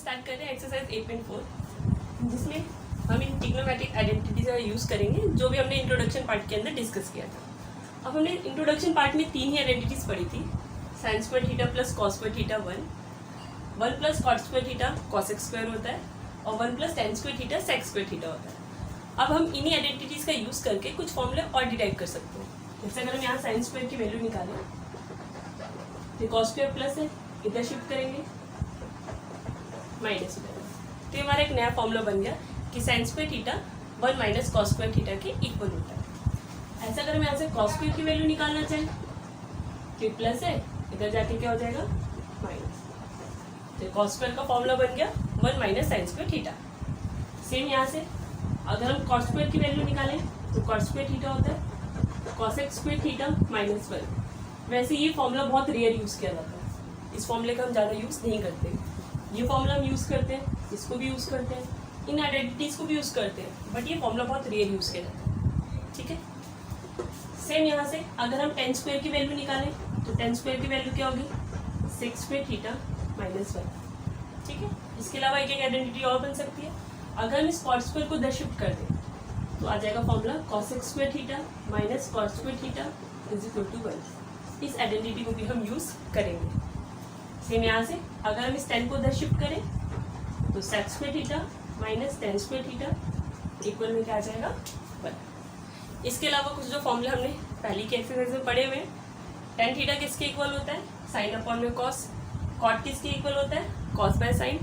Start कर रहे हैं एक्सरसाइज 8.4 जिसमें हम इन ट्रिग्नोमेट्रिक आइडेंटिटीज का यूज़ करेंगे जो भी हमने इंट्रोडक्शन पार्ट के अंदर डिस्कस किया था। अब हमने इंट्रोडक्शन पार्ट में 3 ही आइडेंटिटीज पढ़ी थी, sine square theta plus cos square theta 1 plus cot square theta cosec square होता है और 1 plus tan square theta sec square theta होता है। अब हम इन्हीं आइडेंटिटीज का यूज़ करके कुछ फॉर्मूले और डिराइव कर सकते हैं। जैसे अगर हम यहाँ साइन स्क्वायर की वैल्यू निकालें तो कॉस स्क्वायर प्लस है, इधर शिफ्ट करेंगे माइनस में, तो ये हमारा एक नया फॉर्मूला बन गया कि sign square theta 1 minus cos square theta के इक्वल होता है। ऐसा अगर हम यहाँ से कॉस स्क्वायर की वैल्यू निकालना चाहें तो प्लस है, इधर जाके क्या हो जाएगा माइनस, तो कॉस स्क्वायर का फॉर्मूला बन गया 1 minus sign square theta. Same यहाँ से अगर हम कॉस स्क्वायर की वैल्यू निकालें तो कॉस स्क्वायर थीटा होता है cos x square theta minus 1। वैसे ये फॉर्मूला बहुत रेयर यूज़ किया जाता है, इस फॉर्मूले का हम ज़्यादा यूज़ नहीं करते। ये फॉर्मूला हम यूज़ करते हैं, इसको भी यूज़ करते हैं, इन आइडेंटिटीज़ को भी यूज़ करते हैं, बट ये फॉर्मूला बहुत रेयर यूज़ किया जाता है। ठीक है, सेम यहाँ से अगर हम टेन स्क्वायर की वैल्यू निकालें तो टेन स्क्वायर की वैल्यू क्या होगी सेक्स स्क्वायर थीटा माइनस 1। ठीक है, इसके अलावा एक एक आइडेंटिटी और बन सकती है। अगर हम इस कॉट स्क्वायर को इधर शिफ्ट कर दें तो आ जाएगा formula cosec square theta minus cot square theta is equal to 1। इस आइडेंटिटी को भी हम यूज़ करेंगे। सेम यहाँ से अगर हम इस 10 को इधर शिफ्ट करें तो sec square theta minus tan square theta equal में क्या आ जाएगा 1। इसके अलावा कुछ जो फॉर्मूले हमने पहली की एक्सरसाइज में पढ़े हुए हैं, टेन थीटा किसके इक्वल होता है साइन अपॉन में कॉस, कॉट किसके इक्वल होता है cos by sine,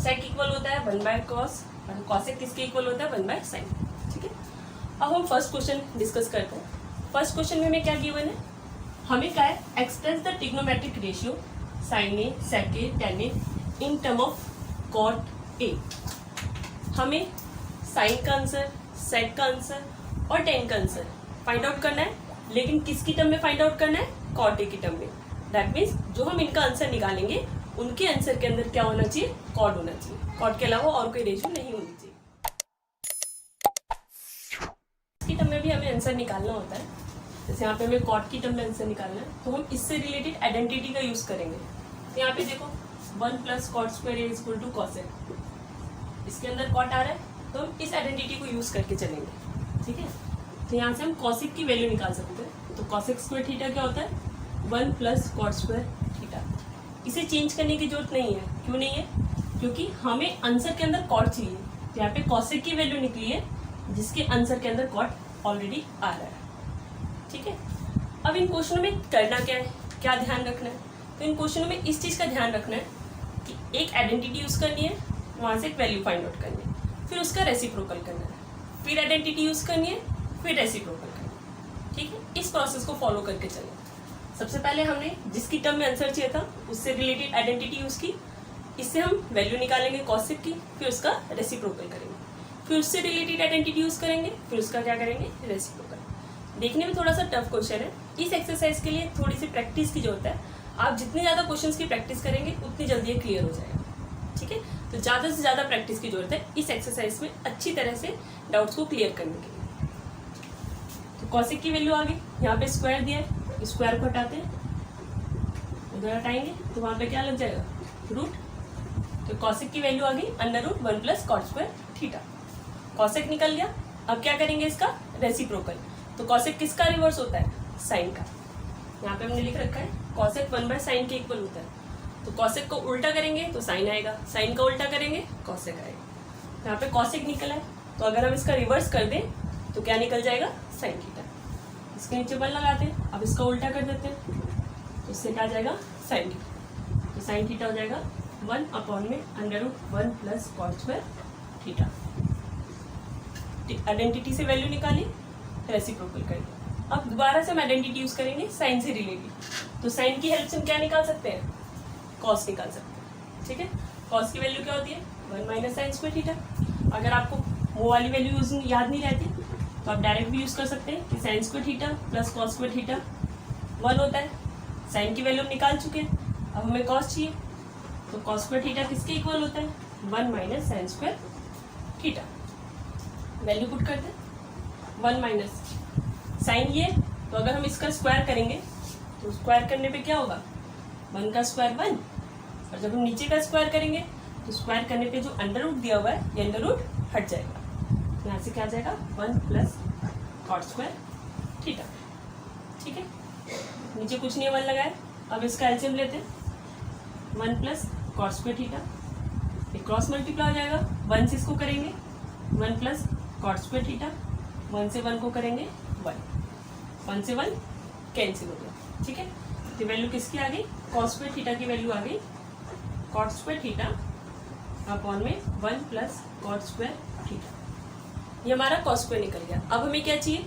sec equal होता है 1 बाय कॉस और कॉसेक किसके इक्वल होता है 1 बाय साइन। ठीक है, अब हम फर्स्ट क्वेश्चन डिस्कस करते हैं। फर्स्ट क्वेश्चन में हमें क्या गिवन है, हमें क्या है express the trigonometric ratio sine A sec A tan A in term of cot A. हमें साइन का आंसर, सेक का आंसर और टेन का आंसर फाइंड आउट करना है, लेकिन किसकी टर्म में फाइंड आउट करना है कॉट ए की टर्म में। दैट मीन्स जो हम इनका आंसर निकालेंगे उनके आंसर के अंदर क्या होना चाहिए कॉट होना चाहिए, कॉट के अलावा और कोई रेशियो नहीं होनी चाहिए। इसकी टर्म में भी हमें आंसर निकालना होता है, जैसे यहाँ पे हमें कॉट की टर्म में आंसर निकालना है तो हम इससे रिलेटेड आइडेंटिटी का यूज करेंगे। तो यहाँ पे देखो 1 plus cot square is equal to cosec, इसके अंदर कॉट आ रहा है तो हम इस आइडेंटिटी को यूज करके चलेंगे। ठीक है, तो यहाँ से हम कॉसेक की वैल्यू निकाल सकते हैं। तो कॉसेक स्क्वायर थीटा क्या होता है 1 प्लस कॉट स्क्वायर थीटा। इसे चेंज करने की जरूरत नहीं है, क्यों नहीं है, क्योंकि हमें आंसर के अंदर कॉट चाहिए। तो यहाँ पे कॉसेक की वैल्यू निकली है जिसके आंसर के अंदर कॉट ऑलरेडी आ रहा है। ठीक है, अब इन क्वेश्चनों में करना क्या है, क्या ध्यान रखना है, तो इन क्वेश्चनों में इस चीज़ का ध्यान रखना है कि एक आइडेंटिटी यूज़ करनी है, वहाँ से एक वैल्यू फाइंड आउट करनी है, फिर उसका रेसिप्रोकल करना है, फिर आइडेंटिटी यूज़ करनी है, फिर रेसिप्रोकल करना है। ठीक है, इस प्रोसेस को फॉलो करके चलें। सबसे पहले हमने जिसकी टर्म में आंसर चाहिए था उससे रिलेटेड आइडेंटिटी यूज़ की, इससे हम वैल्यू निकालेंगे कॉसेक की, फिर उसका रेसिप्रोकल करेंगे, फिर उससे रिलेटेड आइडेंटिटी यूज़ करेंगे, फिर उसका क्या करेंगे रेसिप्रोकल। देखने में थोड़ा सा टफ क्वेश्चन है, इस एक्सरसाइज के लिए थोड़ी सी प्रैक्टिस की जरूरत है। आप जितनी ज़्यादा क्वेश्चंस की प्रैक्टिस करेंगे उतनी जल्दी ये क्लियर हो जाएगा। ठीक है, तो ज़्यादा से ज़्यादा प्रैक्टिस की जरूरत है इस एक्सरसाइज में अच्छी तरह से डाउट्स को क्लियर करने के लिए। तो कॉसेक की वैल्यू आ गई, यहाँ पे स्क्वायर दिया है, स्क्वायर को हटाते हैं, उधर हटाएंगे तो वहाँ पे क्या लग जाएगा रूट। तो कॉसेक की वैल्यू आ गई under root 1 plus cot square theta. Cosec निकल गया, अब क्या करेंगे इसका रेसिप्रोकल। तो कॉसेक किसका रिवर्स होता है साइन का, यहाँ पे हमने लिख रखा है कॉसेक 1 बाय साइन के इक्वल होता है। तो कॉसेक को उल्टा करेंगे तो साइन आएगा, साइन का उल्टा करेंगे कॉसेक आएगा। यहाँ पे कॉसेक निकला है तो अगर हम इसका रिवर्स कर दें तो क्या निकल जाएगा साइन थीटा। इसके नीचे 1 लगाते हैं, अब इसका उल्टा कर देते हैं तो इससे क्या आ जाएगा साइन थीटा। तो साइन थीटा हो जाएगा 1 अपॉन में under root 1 plus cot square theta. Identity से वैल्यू निकाली, रेसिप्रोकल करेंगे। अब दोबारा से हम आइडेंटिटी यूज करेंगे साइन से रिलेटेड। तो साइन की हेल्प से हम क्या निकाल सकते हैं कॉस निकाल सकते हैं। ठीक है, कॉस की वैल्यू क्या होती है 1 माइनस साइन स्क्वायर थीटा। अगर आपको वो वाली वैल्यू यूज याद नहीं रहती तो आप डायरेक्ट भी यूज कर सकते हैं कि sign square theta plus cos square theta 1 होता है। साइन की वैल्यू हम निकाल चुके हैं, अब हमें कॉस चाहिए, तो कॉस स्क्वायर थीटा किसके इक्वल होता है 1 minus sign square theta. Value put करते हैं 1 माइनस साइन ये, तो अगर हम इसका स्क्वायर करेंगे तो स्क्वायर करने पे क्या होगा 1 का स्क्वायर 1, और जब हम नीचे का स्क्वायर करेंगे तो स्क्वायर करने पे जो अंडर रूट दिया हुआ है ये अंडर रूट हट जाएगा, यहाँ से क्या आ जाएगा 1 प्लस कॉट स्क्वायर थीटा। ठीक है, नीचे कुछ नहीं 1 लगाए। अब इसका एलसीएम लेते हैं 1 प्लस कॉट स्क्वायर थीटा, ये क्रॉस मल्टीप्लाई हो जाएगा, 1 से इसको करेंगे 1 प्लस कॉट स्क्वायर थीटा, 1 से 1 को करेंगे 1 से 1 कैंसिल हो गया। ठीक है, तो वैल्यू किसकी आ गई, कॉट स्क्वायर थीटा की वैल्यू आ गई कॉट स्क्वायर थीटा अपॉन में 1 प्लस कॉट स्क्वायर थीटा। ये हमारा कॉस स्क्वायर निकल गया। अब हमें क्या चाहिए,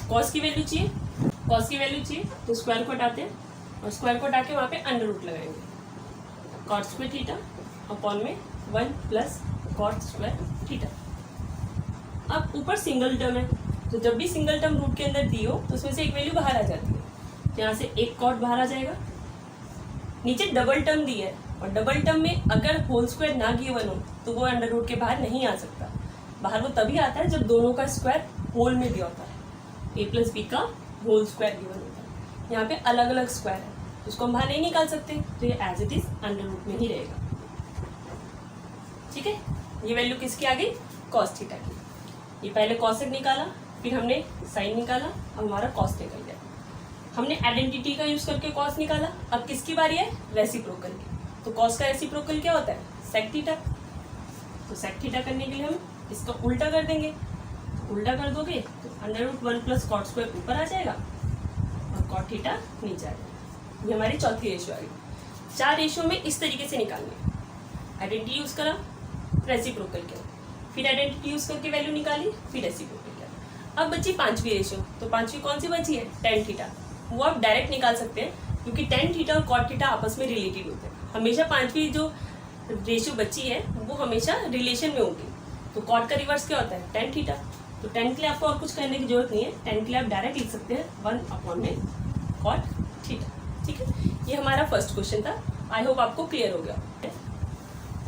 कॉस की वैल्यू चाहिए। कॉस की वैल्यू चाहिए तो स्क्वायर को हटाते हैं और स्क्वायर को हटा के वहाँ पे अंडर रूट लगाएंगे, कॉट स्क्वायर थीटा अपॉन में 1 प्लस कॉट स्क्वायर थीटा। अब ऊपर सिंगल टर्म है, तो जब भी सिंगल टर्म रूट के अंदर दी हो तो उसमें से एक वैल्यू बाहर आ जाती है, तो यहाँ से एक कॉट बाहर आ जाएगा। नीचे डबल टर्म दी है और डबल टर्म में अगर होल स्क्वायर ना गिवन हो तो वो अंडर रूट के बाहर नहीं आ सकता। बाहर वो तभी आता है जब दोनों का स्क्वायर होल में दिया होता है, ए प्लस बी का होल स्क्वायर गिवन होता है। यहाँ पे अलग अलग स्क्वायर है, उसको हम बाहर नहीं निकाल सकते, तो ये as it is under root में ही रहेगा। ठीक है, ये वैल्यू किसकी आ गई, कॉस थीटा की। ये पहले कॉसेक निकाला, फिर हमने साइन निकाला, अब हमारा कॉस निकल गया। हमने आइडेंटिटी का यूज करके कॉस निकाला, अब किसकी बारी है, रेसिप्रोकल की। तो कॉस का रेसिप्रोकल क्या होता है, सेक थीटा। तो सेक थीटा करने के लिए हम इसका उल्टा कर देंगे, उल्टा कर दोगे तो under root 1 plus cot square ऊपर आ जाएगा और कॉट थीटा नीचे आ जाएगा। ये हमारी चौथी रेशियो आ गई। 4 रेशियो में इस तरीके से निकालनी, आइडेंटिटी यूज करा, रेसिप्रोकल किया, फिर आइडेंटिटी यूज करके वैल्यू निकाली, फिर रेसिप्रोकल किया। अब बची 5वीं रेशियो, तो 5वीं कौन सी बची है, टेन थीटा। वो आप डायरेक्ट निकाल सकते हैं क्योंकि टेन थीटा और कॉट थीटा आपस में रिलेटेड होते हैं। हमेशा 5वीं जो रेशियो बची है वो हमेशा रिलेशन में होगी। तो कॉट का रिवर्स क्या होता है, टेन थीटा। तो टेन के लिए आपको और कुछ करने की जरूरत नहीं है, टेन के लिए आप डायरेक्ट लिख सकते हैं 1 अपॉन में कॉट थीटा। ठीक है, ये हमारा फर्स्ट क्वेश्चन था। आई होप आपको क्लियर हो गया।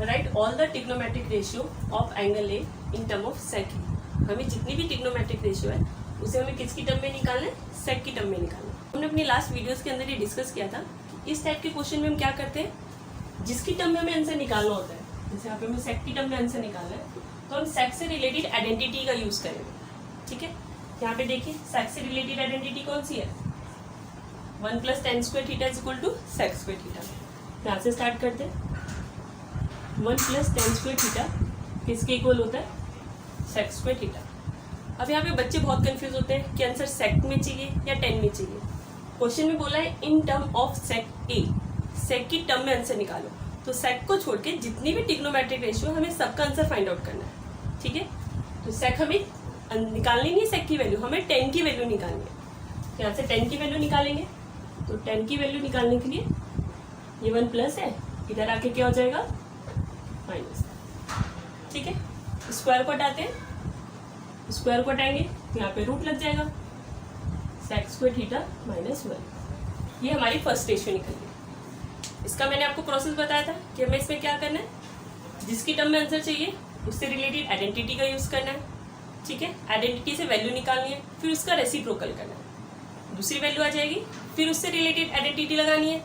Right all the trigonometric ratio of angle A in term of sec. हमें जितनी भी ट्रिग्नोमेट्रिक रेशियो है उसे हमें किसकी टर्म में निकालना है, सेक की टर्म में निकालना है। हमने अपनी लास्ट वीडियोस के अंदर ये डिस्कस किया था कि इस टाइप के क्वेश्चन में हम क्या करते हैं, जिसकी टर्म में हमें आंसर निकालना होता है, जैसे यहाँ पे हमें सेक की टर्म में आंसर निकालना है तो हम सेक से रिलेटेड आइडेंटिटी का यूज करेंगे। ठीक है, यहाँ पे देखिए सेक से रिलेटेड आइडेंटिटी कौन सी है, 1 plus tan square theta is equal to sec square theta. यहाँ से स्टार्ट करते हैं, 1 प्लस टेन स्क्वायर थीटा किसके इक्वल होता है, सेक स्क्वायर थीटा। अब यहाँ पे बच्चे बहुत कंफ्यूज होते हैं कि आंसर सेक में चाहिए या टेन में चाहिए। क्वेश्चन में बोला है इन टर्म ऑफ सेक ए, सेक की टर्म में आंसर निकालो। तो सेक को छोड़ के जितनी भी ट्रिग्नोमेट्रिक रेशियो हमें सबका आंसर फाइंड आउट करना है। ठीक है, तो सेक हमें निकालनी नहीं है, सेक की वैल्यू हमें 10 की वैल्यू निकालनी है। तो यहाँ से 10 की वैल्यू निकालेंगे, तो 10 की वैल्यू निकालने के लिए ये 1 प्लस है, इधर आके क्या हो जाएगा माइनस। ठीक है, स्क्वायर को हटाते हैं, स्क्वायर को हटाएंगे तो यहाँ पे रूट लग जाएगा, सेक स्क्वायर थीटा माइनस 1। ये हमारी फर्स्ट रेशियो निकल गई। इसका मैंने आपको प्रोसेस बताया था कि हमें इसमें क्या करना है, जिसकी टर्म में आंसर चाहिए उससे रिलेटेड आइडेंटिटी का यूज करना है। ठीक है, आइडेंटिटी से वैल्यू निकालनी है, फिर उसका रेसिप्रोकल करना है, दूसरी वैल्यू आ जाएगी, फिर उससे रिलेटेड आइडेंटिटी लगानी है,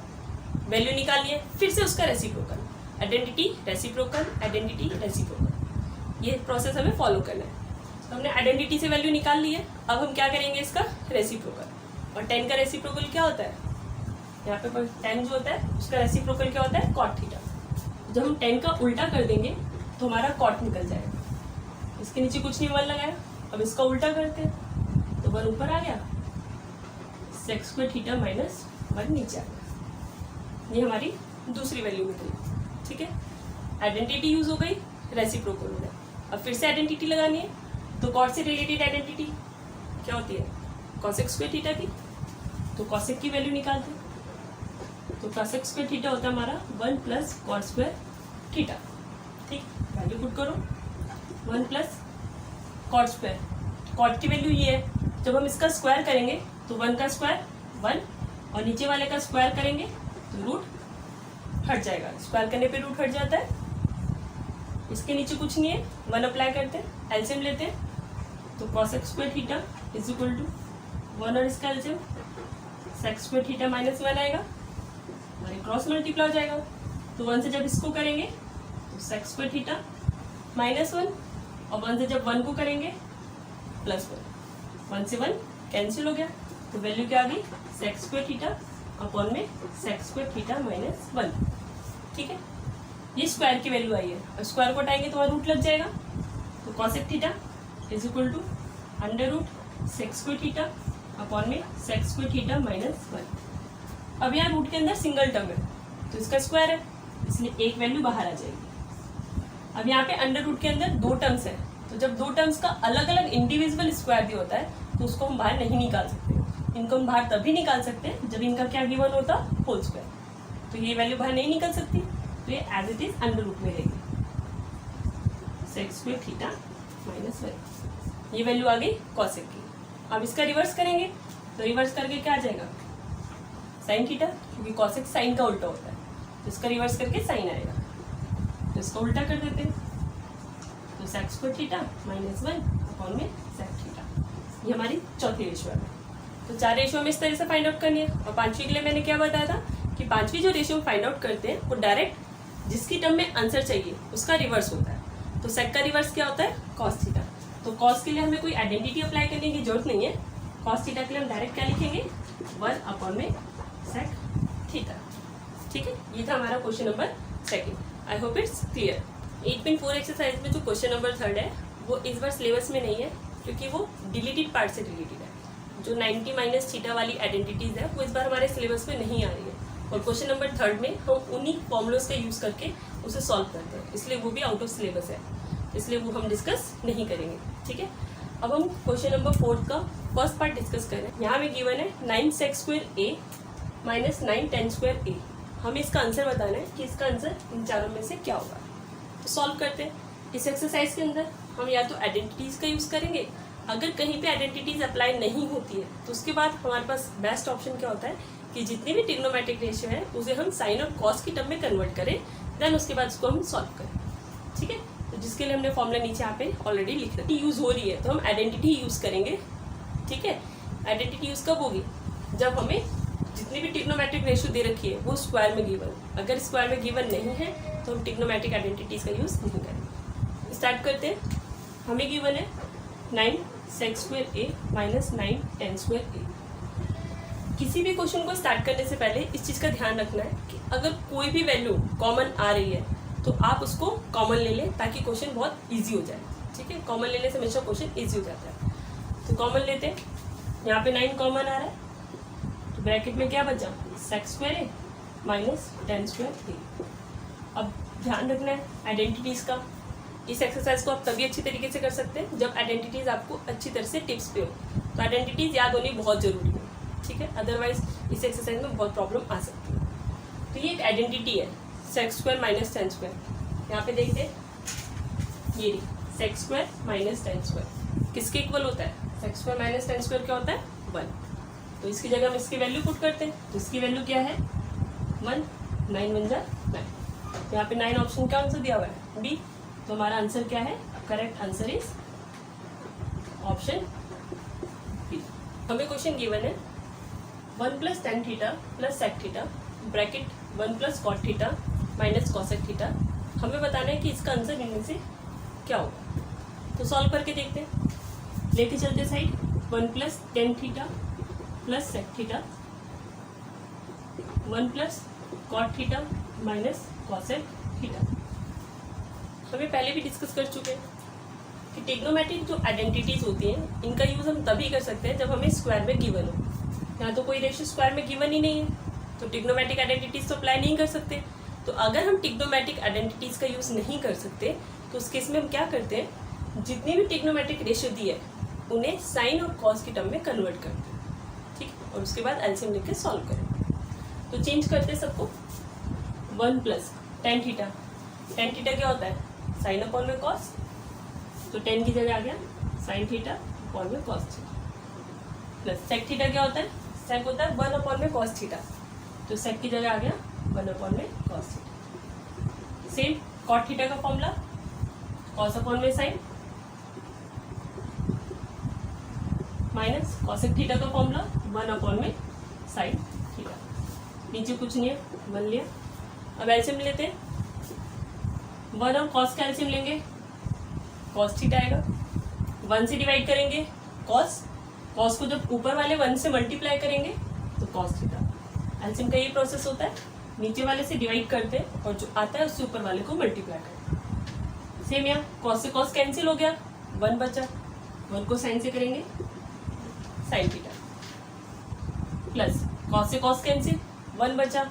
वैल्यू निकालनी है, फिर से उसका reciprocal, identity reciprocal, identity reciprocal. ये प्रोसेस हमें फॉलो करना है। तो हमने आइडेंटिटी से वैल्यू निकाल ली है, अब हम क्या करेंगे इसका रेसिप्रोकल। और 10 का रेसिप्रोकल क्या होता है, यहाँ पे 10 जो होता है उसका रेसिप्रोकल क्या होता है, कॉट थीटा। जब हम 10 का उल्टा कर देंगे तो हमारा कॉट निकल जाएगा। इसके नीचे कुछ नहीं 1 लगाया, अब इसका उल्टा करते हैं तो 1 ऊपर आ गया, सेक स्क्वायर थीटा माइनस 1 नीचे आ गया। ये हमारी दूसरी वैल्यू निकली। ठीक है, आइडेंटिटी यूज हो गई, रेसिप्रोकल हो गया। अब फिर से आइडेंटिटी लगानी है, तो कॉट से रिलेटेड आइडेंटिटी क्या होती है, कॉसेक स्क्वायर थीटा की। तो कॉसेक की वैल्यू निकालते हैं, तो कॉसेक स्क्वायर थीटा होता है हमारा 1 प्लस कॉट स्क्वायर थीटा। ठीक, वैल्यू पुट करो, 1 प्लस कॉट स्क्वायर, कॉट की वैल्यू ये है। जब हम इसका स्क्वायर करेंगे तो 1 का स्क्वायर 1 और नीचे वाले का स्क्वायर करेंगे तो रूट हट जाएगा, स्क्वायर करने पे रूट हट जाता है। इसके नीचे कुछ नहीं है, 1 अप्लाई करते हैं, एलसीएम लेते हैं, तो cosec square theta is equal to 1 और इसका LCM sec square theta minus 1 आएगा और क्रॉस मल्टीप्लाई हो जाएगा। तो 1 से जब इसको करेंगे तो सेक स्क्वायर थीटा -1 और 1 से जब 1 को करेंगे +1, 1 से 1 कैंसिल हो गया तो वैल्यू क्या आ गई सेक स्क्वायर थीटा अपॉन में सेक स्क्वायर थीटा -1। ठीक है, ये स्क्वायर की वैल्यू आई है और स्क्वायर को हटाएंगे तो रूट लग जाएगा तो cosec theta is equal to under root sec square theta upon में सेक स्क्वायर थीटा -1। अब यहाँ रूट के अंदर सिंगल टर्म है तो इसका स्क्वायर है इसलिए एक वैल्यू बाहर आ जाएगी। अब यहाँ पे अंडर रूट के अंदर दो टर्म्स है तो जब दो टर्म्स का अलग अलग इंडिविजुअल स्क्वायर भी होता है तो उसको हम बाहर नहीं निकाल सकते। इनको हम बाहर तभी निकाल सकते हैं जब इनका क्या गिवन होता होल स्क्वायर। तो ये वैल्यू बाहर नहीं निकल सकती तो ये as it is under root में रहेगी सेक स्क्वायर थीटा -1। ये वैल्यू आ गई कॉसेक की। अब इसका रिवर्स करेंगे तो रिवर्स करके क्या आ जाएगा साइन थीटा, क्योंकि कॉसेक साइन का उल्टा होता है तो इसका रिवर्स करके साइन आएगा तो इसका उल्टा कर देते हैं तो सेक स्क्वायर थीटा -1 अपॉन में सेक थीटा। ये हमारी चौथी रेशियो है। तो 4 रेशियो में इस तरह से फाइंड आउट करनी है और 5वीं के लिए मैंने क्या बताया था कि 5वीं जो रेशियो फाइंड आउट करते हैं वो डायरेक्ट जिसकी टर्म में आंसर चाहिए उसका रिवर्स होता है। तो सेक का रिवर्स क्या होता है कॉस थीटा। तो कॉस के लिए हमें कोई आइडेंटिटी अप्लाई करने की जरूरत नहीं है। कॉस थीटा के लिए हम डायरेक्ट क्या लिखेंगे 1 अपॉन में सेक थीटा। ठीक है, ये था हमारा question number 2। I hope it's clear. 8.4 exercise में जो क्वेश्चन नंबर 3 है वो इस बार सिलेबस में नहीं है क्योंकि वो डिलीटेड पार्ट से रिलेटेड है। जो 90 माइनस थीटा वाली आइडेंटिटीज है वो इस बार हमारे सिलेबस में नहीं आ रही है और क्वेश्चन नंबर 3 में हम उन्हीं फॉर्मुलोज का यूज करके उसे सॉल्व करते हैं, इसलिए वो भी आउट ऑफ सिलेबस है, इसलिए वो हम डिस्कस नहीं करेंगे। ठीक है, अब हम क्वेश्चन नंबर 4 का फर्स्ट पार्ट डिस्कस कर रहे हैं। यहाँ में गिवन है 9 सेक स्क्वायर ए माइनस 9 टेन स्क्वायर ए। हमें इसका आंसर बताना है कि इसका आंसर इन चारों में से क्या होगा। तो सॉल्व करते हैं। इस एक्सरसाइज के अंदर हम या तो आइडेंटिटीज का यूज करेंगे, अगर कहीं पे आइडेंटिटीज अप्लाई नहीं होती है तो उसके बाद हमारे पास बेस्ट ऑप्शन क्या होता है कि जितनी भी ट्रिग्नोमेट्रिक रेशियो है उसे हम साइन और कॉस की टर्म में कन्वर्ट करें, देन उसके बाद उसको हम सॉल्व करें। ठीक है, तो जिसके लिए हमने फॉर्मूला नीचे यहाँ पे ऑलरेडी लिख रखा है। यूज हो रही है तो हम आइडेंटिटी यूज करेंगे। ठीक है, आइडेंटिटी यूज कब होगी जब हमें जितनी भी ट्रिग्नोमेट्रिक रेशियो दे रखी है वो स्क्वायर में गिवन। अगर स्क्वायर में गिवन नहीं है तो हम ट्रिग्नोमेट्रिक आइडेंटिटीज का यूज नहीं करेंगे। स्टार्ट करते हैं। हमें गिवन है 9 सेक स्क्वायर ए माइनस 9 टेन स्क्वायर ए। किसी भी क्वेश्चन को स्टार्ट करने से पहले इस चीज़ का ध्यान रखना है कि अगर कोई भी वैल्यू कॉमन आ रही है तो आप उसको कॉमन ले लें ताकि क्वेश्चन बहुत इजी हो जाए। ठीक है, कॉमन लेने से हमेशा क्वेश्चन इजी हो जाता है। तो कॉमन लेते हैं। यहाँ पे 9 कॉमन आ रहा है तो ब्रैकेट में क्या बचा सेक स्क्वायर ए माइनस टेन स्क्वायर ए। अब ध्यान रखना है आइडेंटिटीज़ का। इस एक्सरसाइज को आप तभी अच्छी तरीके से कर सकते हैं जब आइडेंटिटीज़ आपको अच्छी तरह से टिप्स पे हो। तो आइडेंटिटीज़ याद होनी बहुत ज़रूरी है। ठीक है, अदरवाइज इस एक्सरसाइज में बहुत प्रॉब्लम आ सकती है। तो ये एक आइडेंटिटी है sec square minus tan square. यहाँ पे देखते हैं ये sec square minus tan square किसके इक्वल होता है। Sec square minus tan square क्या होता है 1। तो इसकी जगह हम इसकी वैल्यू पुट करते हैं। तो इसकी वैल्यू क्या है 1, 9 1 जा 9। तो यहाँ पे 9 ऑप्शन का आंसर दिया हुआ है बी। तो हमारा आंसर क्या है correct answer is option B. हमें क्वेश्चन गिवन है 1 plus tan theta plus sec theta bracket 1 plus cot theta minus cosec theta. हमें बताना है कि इसका आंसर इनमें से क्या होगा। तो सॉल्व करके देखते हैं। लेके चलते side 1 plus tan theta plus sec theta 1 plus cot theta minus cosec theta. हमें पहले भी डिस्कस कर चुके हैं कि ट्रिग्नोमेट्रिक जो आइडेंटिटीज होती हैं इनका यूज़ हम तभी कर सकते हैं जब हमें स्क्वायर में गिवन हो। यहाँ तो कोई रेशियो स्क्वायर में गिवन ही नहीं है तो ट्रिग्नोमेट्रिक आइडेंटिटीज तो अप्लाई नहीं कर सकते। तो अगर हम ट्रिग्नोमेट्रिक आइडेंटिटीज का यूज़ नहीं कर सकते तो उस केस में हम क्या करते हैं जितनी भी ट्रिग्नोमेट्रिक रेशियो दी है उन्हें साइन और कॉस की टर्म में कन्वर्ट करते हैं। ठीक है, और उसके बाद एलसीएम लेके सॉल्व करें। तो चेंज करते हैं सबको। 1 प्लस टेन थीटा क्या होता है साइन अपॉन में कॉस। तो 10 की जगह आ गया साइन थीटा अपॉन में cos theta plus sec theta क्या होता है सेक होता है 1 अपॉन में कॉस थीटा। तो सेक की जगह आ गया 1 अपॉन में cos theta. Same cot theta का फॉर्मूला कॉस अपॉन में साइन माइनस कॉसेक थीटा का फॉर्मूला 1 अपॉन में साइन थीटा। नीचे कुछ नहीं है 1 लिया। अब एलसीएम लेते हैं। 1 और कॉस का एलसीएम लेंगे, कॉस थीटा आएगा। 1 से डिवाइड करेंगे कॉस, कॉस को जब ऊपर वाले 1 से मल्टीप्लाई करेंगे तो कॉस थीटा। एलसीएम का ये प्रोसेस होता है, नीचे वाले से डिवाइड करते हैं और जो आता है उससे ऊपर वाले को मल्टीप्लाई करते हैं। सेम यहाँ कॉस से कॉस कैंसिल हो गया, 1 बचा, 1 को साइन से करेंगे साइन थीटा, प्लस कॉस से कॉस कैंसिल, 1 बचा,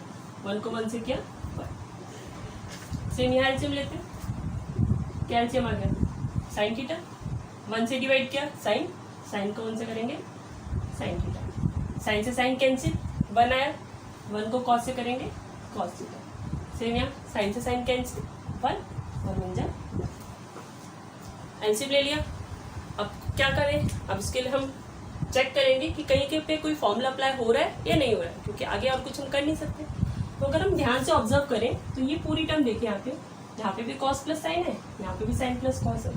1 को 1 से किया 1। सेम यहाँ एलसीएम लेते हैं, क्या एलसीएम आ गया साइन थीटा, 1 से डिवाइड किया साइन, साइन को 1 से करेंगे साइन थीटा, साइन से साइन कैंसिल, 1 आया, 1 को कॉस से करेंगे कॉस थीटा। सेम यहाँ साइन से साइन कैंसिल, 1 और 1 जाए, एलसीएम ले लिया। अब क्या करें, अब इसके लिए हम चेक करेंगे कि कहीं के पे कोई फॉर्मूला अप्लाई हो रहा है या नहीं हो रहा है, क्योंकि आगे और कुछ हम कर नहीं सकते। तो अगर हम ध्यान से ऑब्जर्व करें तो ये पूरी टर्म देखिए, यहाँ पे भी कॉस प्लस साइन है, यहाँ पे भी साइन प्लस कॉस है,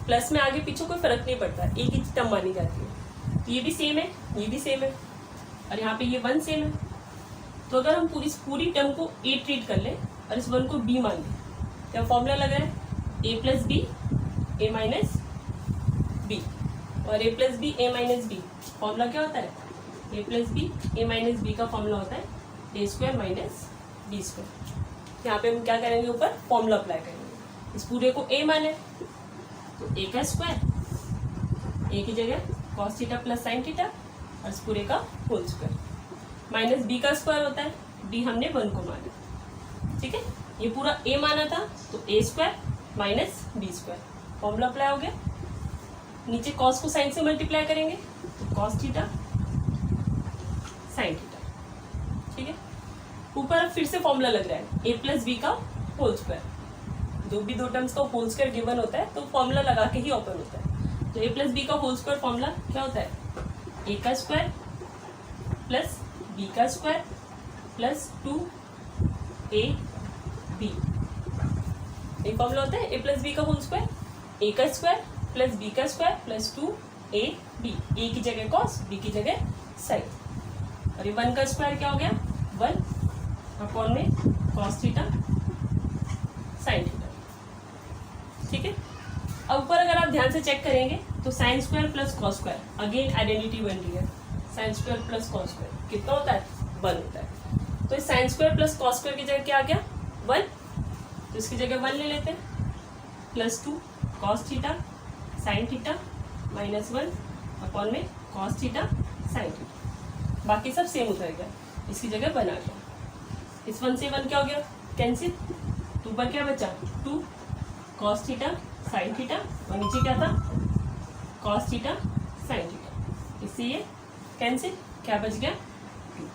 प्लस में आगे पीछे कोई फर्क नहीं पड़ता, एक ही टर्म मानी जाती है। तो ये भी सेम है, ये भी सेम है, और यहाँ पे ये 1 सेम है। तो अगर हम पूरी टर्म को ए ट्रीट कर लें और इस 1 को बी मान लें, क्या फॉर्मूला लगा है A plus B A minus B, और A plus B A minus B formula क्या होता है, A plus B A minus B का फॉर्मूला होता है A square minus B square. यहाँ पे हम क्या करेंगे, ऊपर फॉर्मूला अप्लाई करेंगे। इस पूरे को ए माने तो ए का स्क्वायर, ए की जगह cos theta plus sine theta, और इस पूरे का होल स्क्वायर, माइनस बी का स्क्वायर होता है, बी हमने 1 को माना, ठीक है। ये पूरा ए माना था तो A square minus B square, formula apply हो गया। नीचे कॉस को साइन से मल्टीप्लाई करेंगे तो कॉस थीटा साइन थीटा, ठीक है। ऊपर फिर से फॉर्मूला लग रहा है ए प्लस बी का होल स्क्वायर, जो भी दो टर्म्स का होल स्क्वायर गिवन होता है तो फॉर्मूला लगा के ही ओपन होता है। तो ए प्लस बी का होल स्क्वायर फॉर्मूला क्या होता है, ए का स्क्वायर प्लस बी का स्क्वायर प्लस 2ab, ये फॉर्मूला होता है ए प्लस बी का होल स्क्वायर, ए का स्क्वायर प्लस बी का स्क्वायर प्लस 2ab, ए की जगह कॉस बी की जगह साइन, और ये 1 का स्क्वायर क्या हो गया 1 अपॉन में कॉस थीटा साइन थीटा, ठीक है। अब ऊपर अगर आप ध्यान से चेक करेंगे तो sine square plus cos square again identity बन रही है, sine square plus cos square कितना होता है 1 होता है। तो इस sine square plus cos square की जगह क्या आ गया 1, तो इसकी जगह 1 ले लेते हैं, plus 2 cos theta sine theta minus 1 upon में कॉस थीटा साइन थीटा, बाकी सब सेम उतर गया, इसकी जगह 1 आ गया। इस 1 से 1 क्या हो गया कैंसिल, तो ऊपर क्या बचा 2 कॉस थीटा साइन थीटा, और नीचे क्या था कॉस थीटा साइन थीटा, इससे ये कैंसिल, क्या बच गया 2।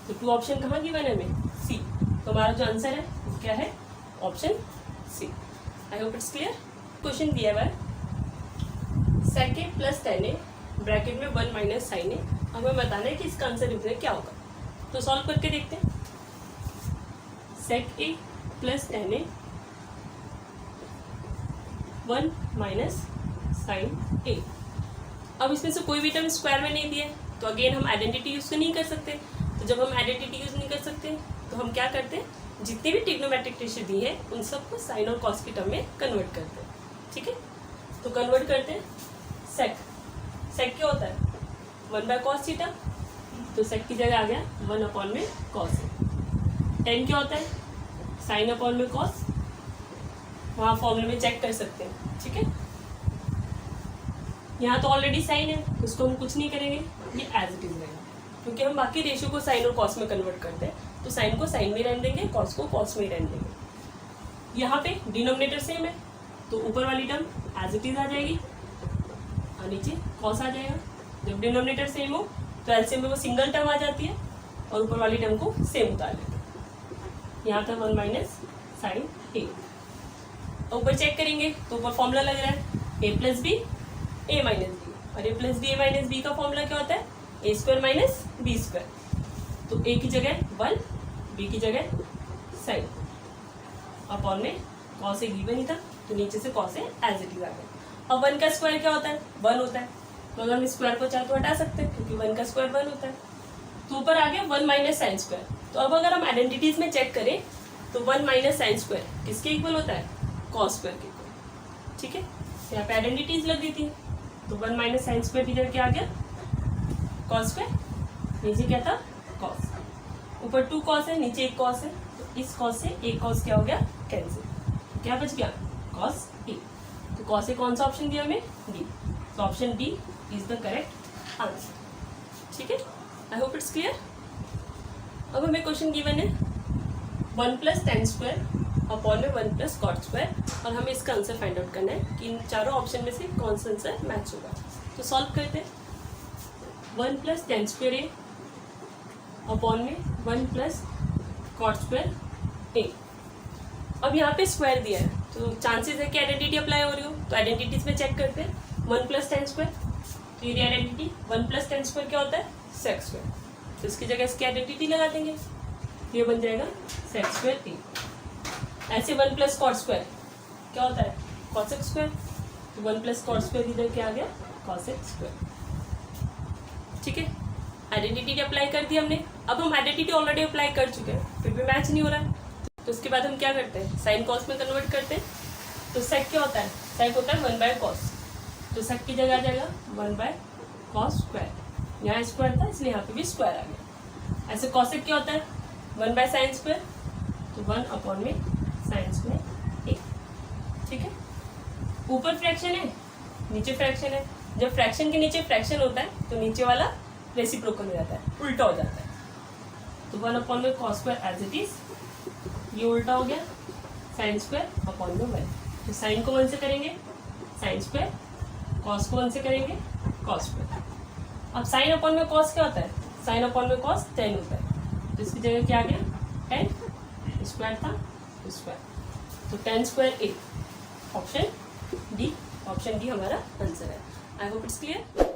तो 2 ऑप्शन कहाँ गिवन है हमें सी, तो हमारा जो आंसर है वो क्या है option C. I hope it's clear. Question दिया हुआ है sec a plus tan a bracket में 1 माइनस साइन ए, हमें बताना है कि इसका आंसर रिप्रेजेंट क्या होगा। तो सॉल्व करके देखते हैं। sec a plus tan a 1 minus sine a। अब इसमें से कोई भी टर्म स्क्वायर में नहीं दिया तो अगेन हम आइडेंटिटी यूज नहीं कर सकते। तो जब हम आइडेंटिटी यूज नहीं कर सकते तो हम क्या करते हैं, जितनी भी ट्रिग्नोमेट्रिक रेशियो दी है उन सबको साइन और कॉस की टर्म में कन्वर्ट करते हैं, ठीक है। तो कन्वर्ट करते हैं सेक, सेक क्या होता है 1 बाय कॉस थीटा, तो सेक की जगह आ गया 1 अपॉन में कॉस। टेन क्या होता है साइन अपॉन में कॉस, वहाँ फॉर्मूले में चेक कर सकते हैं, ठीक है। यहाँ तो ऑलरेडी साइन है, उसको हम कुछ नहीं करेंगे, ये एज इट इज रहेगा, क्योंकि हम बाकी रेशियो को साइन और कॉस में कन्वर्ट करते हैं। तो साइन को साइन में रहने देंगे, कॉस को कॉस में रहने देंगे। यहाँ पे डिनोमिनेटर सेम है तो ऊपर वाली टर्म एज इट इज आ जाएगी और नीचे कॉस आ जाएगा। जब डिनोमिनेटर सेम हो तो एलसीएम में वो सिंगल टर्म आ जाती है और ऊपर वाली टर्म को सेम उतार लेते हैं। यहाँ था 1 माइनस साइन ए। ऊपर चेक करेंगे तो ऊपर फॉर्मूला लग रहा है A plus B A minus B, और A plus B A minus B का फॉर्मूला क्या होता है A square minus B square. तो ए की जगह 1, बी की जगह साइन अपॉन में कॉस ए गिवन ही था तो नीचे से cos A as it is आ गया। अब 1 का स्क्वायर क्या होता है 1 होता है, तो अगर हम स्क्वायर को चाहे तो हटा सकते हैं क्योंकि 1 का स्क्वायर 1 होता है। तो ऊपर आ गया 1 माइनस साइन स्क्वायर। तो अब अगर हम आइडेंटिटीज में चेक करें तो 1 माइनस साइन स्क्वायर किसके इक्वल होता है कॉस स्क्वायर के इक्वल, ठीक है। यहाँ पे आइडेंटिटीज लग देती है, तो 1 माइनस साइन स्क्वायर इधर क्या आ गया कॉस स्क्वायर, नीचे क्या था कॉस, ऊपर 2 कॉस है नीचे 1 कॉस है, तो इस कॉस से एक कॉस क्या हो गया कैंसिल, क्या बच गया कॉस ए। तो कॉस ए कौन सा ऑप्शन दिया हमें डी, तो option D is the correct answer, ठीक है। आई होप इट्स क्लियर। अब हमें क्वेश्चन गिवन है 1 प्लस tan स्क्वायर अपॉन में 1 प्लस कॉट स्क्वायर, और हमें इसका आंसर फाइंड आउट करना है कि इन चारों ऑप्शन में से कौन सा आंसर मैच होगा। तो सॉल्व करते हैं। 1 प्लस tan स्क्वायर ए अपॉन में 1 प्लस कॉट स्क्वायर ए। अब यहाँ पे स्क्वायर दिया है, तो चांसेस है कि आइडेंटिटी अप्लाई हो रही हो, तो आइडेंटिटीज में चेक करते हैं। 1 प्लस tan स्क्वायर, तो ये आइडेंटिटी 1 प्लस tan स्क्वायर क्या होता है सेक स्क्वायर, तो इसकी जगह इसकी आइडेंटिटी लगा देंगे, ये बन जाएगा सेक स्क्वायर ए। ऐसे 1 प्लस कॉट स्क्वायर क्या होता है कॉसेक स्क्वायर, तो 1 प्लस कॉट स्क्वायर इधर क्या आ गया कॉसेक स्क्वायर, ठीक है। आइडेंटिटी अप्लाई कर दी हमने। अब हम आइडेंटिटी ऑलरेडी अप्लाई कर चुके हैं, फिर भी मैच नहीं हो रहा है, तो उसके बाद हम क्या करते हैं साइन कॉस में कन्वर्ट करते हैं। तो सेक क्या होता है, सेक होता है 1 बाय कॉस, तो सेक की जगह आ जाएगा 1 बाय कॉस स्क्वायर, यहाँ स्क्वायर था इसलिए यहाँ पे भी स्क्वायर आ गया। ऐसे कॉसेक क्या होता है 1 बाय साइन स्क्वायर, तो 1 अपॉन में साइन स्क्वायर ए, ठीक है। ऊपर फ्रैक्शन है नीचे फ्रैक्शन है, जब फ्रैक्शन के नीचे फ्रैक्शन होता है तो नीचे वाला रेसिप्रोकल हो जाता है, उल्टा हो जाता है, तो 1 अपॉन में cos square as it is, ये उल्टा हो गया साइन स्क्वायर अपॉन में 1, तो साइन को 1 से करेंगे साइन स्क्वायर, कॉस को 1 से करेंगे कॉस स्क्वायर। अब साइन अपॉन में कॉस क्या होता है, साइन अपॉन में कॉस tan होता है, तो इसकी जगह क्या आ गया tan स्क्वायर था स्क्वायर, तो tan स्क्वायर ए, ऑप्शन डी हमारा आंसर है। आई होप इट्स क्लियर।